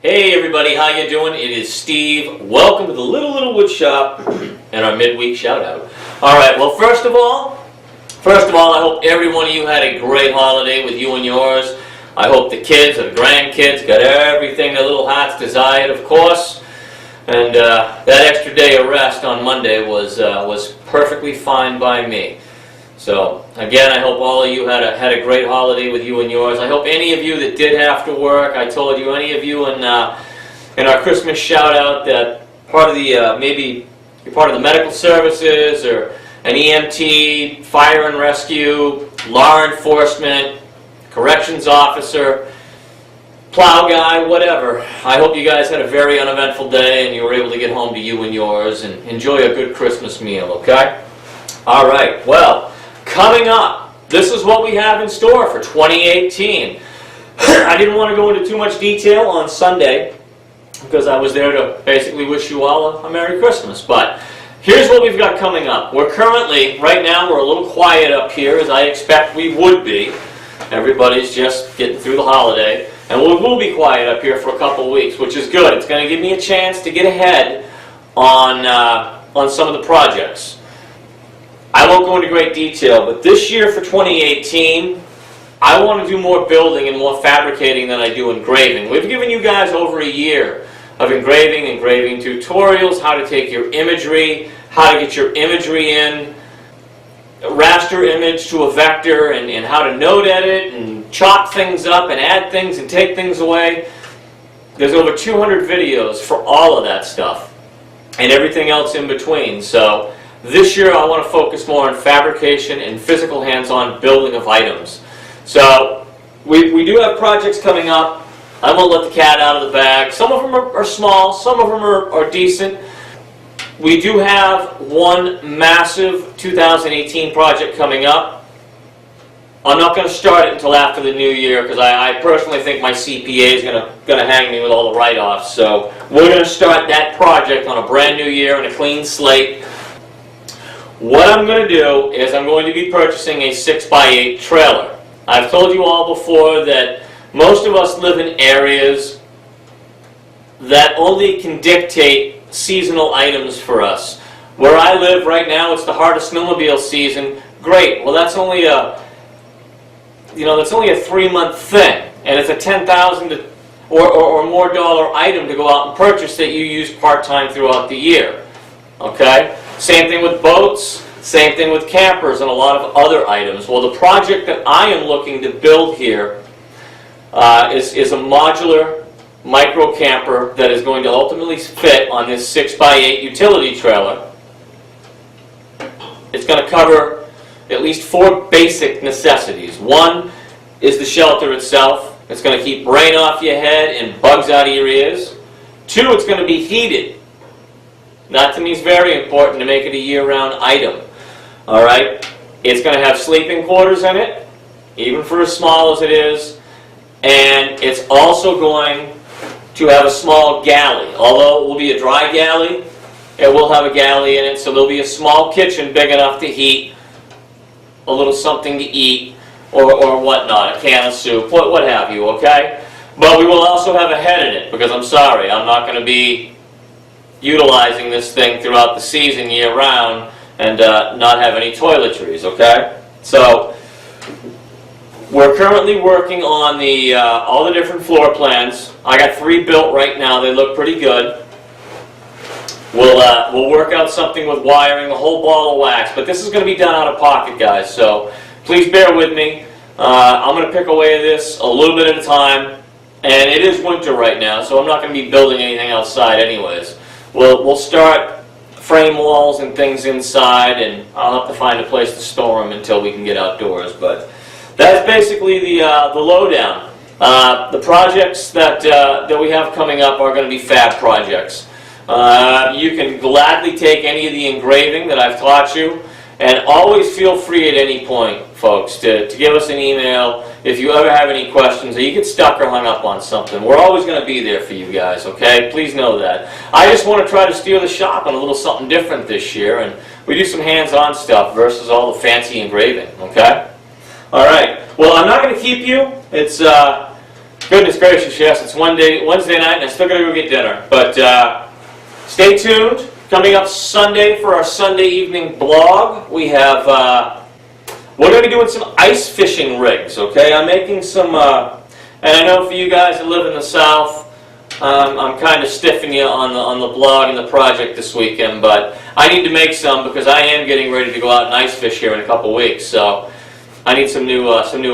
Hey everybody, how you doing? It is Steve. Welcome to the Little Wood Shop and our midweek shout out. Alright, well first of all, I hope every one of you had a great holiday with you and yours. I hope the kids and grandkids got everything their little hearts desired, of course. And that extra day of rest on Monday was perfectly fine by me. So again, I hope all of you had a great holiday with you and yours. I hope any of you that did have to work, I told you, any of you in our Christmas shout out that part of the maybe you're part of the medical services or an EMT, fire and rescue, law enforcement, corrections officer, plow guy, whatever. I hope you guys had a very uneventful day and you were able to get home to you and yours and enjoy a good Christmas meal, okay? All right, well, coming up, this is what we have in store for 2018. I didn't want to go into too much detail on Sunday because I was there to basically wish you all a Merry Christmas, but here's what we've got coming up. We're currently, right now, we're a little quiet up here as I expect we would be. Everybody's just getting through the holiday. And we will be quiet up here for a couple weeks, which is good. It's going to give me a chance to get ahead on some of the projects. I won't go into great detail, but this year for 2018, I want to do more building and more fabricating than I do engraving. We've given you guys over a year of engraving tutorials, how to take your imagery, how to get your imagery in, raster image to a vector, and how to node edit and chop things up and add things and take things away. There's over 200 videos for all of that stuff and everything else in between. So this year I want to focus more on fabrication and physical hands-on building of items. So we do have projects coming up. I won't let the cat out of the bag. Some of them are small, some of them are decent. We do have one massive 2018 project coming up. I'm not going to start it until after the new year because I personally think my CPA is going to hang me with all the write-offs. So we're going to start that project on a brand new year and a clean slate. What I'm going to do is I'm going to be purchasing a 6x8 trailer. I've told you all before that most of us live in areas that only can dictate seasonal items for us. Where I live right now, it's the heart of snowmobile season. Great. Well, that's only a 3-month thing, and it's a $10,000 or more dollar item to go out and purchase that you use part-time throughout the year. Okay? Same thing with boats, same thing with campers and a lot of other items. Well, the project that I am looking to build here is a modular micro camper that is going to ultimately fit on this 6x8 utility trailer. It's going to cover at least 4 basic necessities. One is the shelter itself. It's going to keep rain off your head and bugs out of your ears. 2, it's going to be heated. That to me is very important to make it a year-round item. Alright? It's going to have sleeping quarters in it, even for as small as it is. And it's also going to have a small galley. Although it will be a dry galley, it will have a galley in it, so there'll be a small kitchen big enough to heat a little something to eat or whatnot, a can of soup, what have you, okay? But we will also have a head in it, because I'm sorry, I'm not going to be utilizing this thing throughout the season year-round and not have any toiletries, okay? So we're currently working on all the different floor plans. I got 3 built right now. They look pretty good. We'll work out something with wiring, a whole ball of wax, but this is going to be done out of pocket, guys, so please bear with me. I'm going to pick away at this a little bit at a time, and it is winter right now, so I'm not going to be building anything outside anyways. We'll start frame walls and things inside, and I'll have to find a place to store them until we can get outdoors, but that's basically the lowdown. The projects that we have coming up are going to be fab projects. You can gladly take any of the engraving that I've taught you, and always feel free at any point, folks, to give us an email if you ever have any questions or you get stuck or hung up on something. We're always going to be there for you guys, okay? Please know that. I just want to try to steer the shop on a little something different this year, and we do some hands-on stuff versus all the fancy engraving, okay? All right. Well, I'm not going to keep you. It's Goodness gracious, yes, it's Wednesday night and I still gotta go get dinner. But stay tuned. Coming up Sunday for our Sunday evening blog, we have, we're going to be doing some ice fishing rigs, okay? I'm making some, and I know for you guys that live in the South, I'm kind of stiffing you on the blog and the project this weekend, but I need to make some because I am getting ready to go out and ice fish here in a couple weeks, so I need some new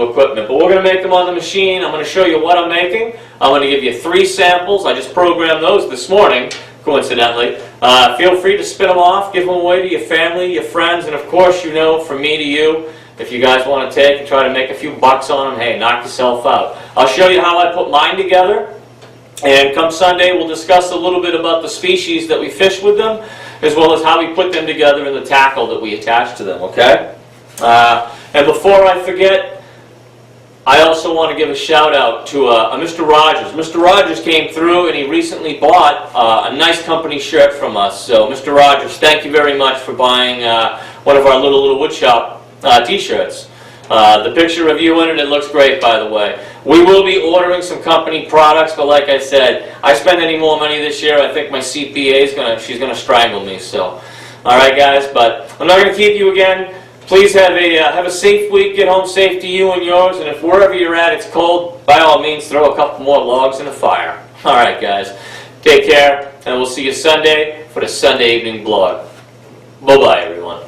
equipment. But we're going to make them on the machine. I'm going to show you what I'm making. I'm going to give you 3 samples. I just programmed those this morning, coincidentally. Feel free to spin them off, give them away to your family, your friends, and of course, you know, from me to you, if you guys want to take and try to make a few bucks on them, hey, knock yourself out. I'll show you how I put mine together, and come Sunday, we'll discuss a little bit about the species that we fish with them, as well as how we put them together and the tackle that we attach to them, okay? And before I forget, I also want to give a shout out to Mr. Rogers. Mr. Rogers came through and he recently bought a nice company shirt from us. So Mr. Rogers, thank you very much for buying one of our Little Woodshop t-shirts. The picture of you in it looks great, by the way. We will be ordering some company products, but like I said, I spend any more money this year, I think my CPA she's gonna strangle me. So, all right, guys. But I'm not gonna keep you again. Please have a safe week. Get home safe to you and yours. And if wherever you're at it's cold, by all means throw a couple more logs in the fire. All right, guys. Take care, and we'll see you Sunday for the Sunday evening blog. Bye-bye, everyone.